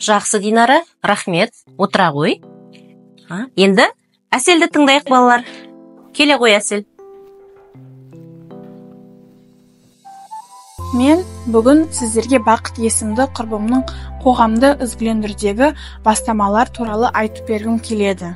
Жақсы, Динара, рахмет. Отыра қой. Енді Әселді тыңдайық, балалар. Келе қой, Әсел. Мен бүгін сіздерге Бақыт есімді құрбымның қоғамды ізгілендірудегі бастамалар туралы айтып бергім келеді.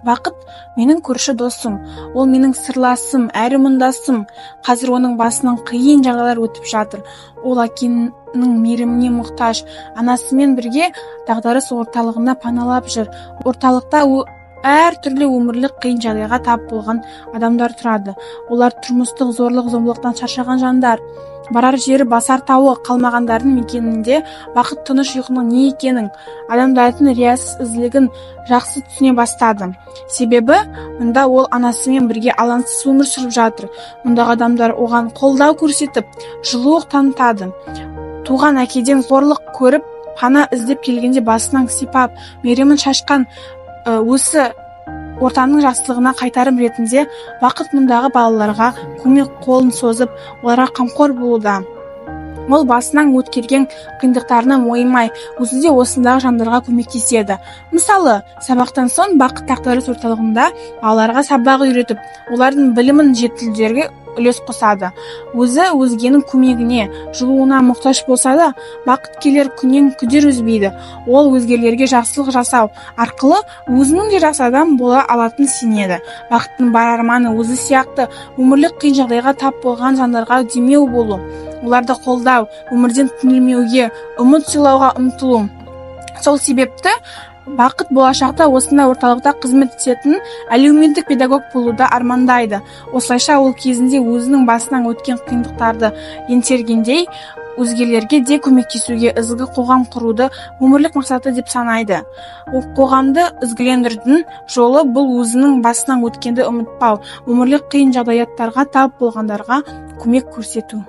Бақыт менің көрші досым, ол менің сырласым, әрі мұндасым. Қазір оның басынан қиын жағдайлар өтіп жатыр. Ол әкенің мейіріміне мұқтаж. Анасымен бірге дағдарыс орталығында паналап жүр. Орталықта әр түрлі өмірлік қиын жағдайға тап болған адамдар тұрады. Олар тұрмыстық зорлық-зомбылықтан шаршаған жандар. Барар жері басар тауы қалмағандардың мекенінде Бақыт тыныш ұйқының не екенін, адамдардың риясыз ізгілігін жақсы түсіне бастады. Себебі мұнда ол анасымен бірге алаңсыз өмір сүріп жатыр. Мұндағы адамдар оған қолдау көрсетіп, жылулық танытады. Туған әкеден қорлық көріп, пана іздеп келгенде басынан сипап, мейірімін шашқан осы ортаның жақсылығына қайтарым ретінде Бақыт мұндағы балаларға көмек қолын созып, оларға қамқор болуда. Ол басынан өткерген қиындықтарына мойымай, өзі де осындағы жандарға көмектеседі. Мысалы, сабақтан соң Бақыт дағдарыс орталығында балаларға сабақ үйретіп, олардың білімін жетілдіруге үлес қосады. Өзі өзгенің көмегіне, жылуына мұқтаж болса да, Бақыт келер күннен күдер үзбейді. Ол өзгелерге жақсылық жасау арқылы өзінің де жақсы адам бола алатын сенеді. Бақыттың бар арманы өзі сияқты өмірлік қиын жағдайға тап болған жандарға демеу болу, оларды қолдау, өмірден түңілмеуге, үміт сыйлауға ұмтылу. Сол себепті Бақыт болашақта осындай орталықта қызмет ететін әлеуметтік педагог болуды армандайды. Осылайша ол кезінде өзінің басынан өткен қиындықтарды еңсергендей, өзгелерге де көмектесуге, ізгі қоғам құруды өмірлік мақсаты деп санайды. Ол қоғамды ізгілендірудің жолы бұл өзінің басынан өткенді ұмытпау, өмірлік қиын жағдаяттарға тап болғандарға көмек көрсету.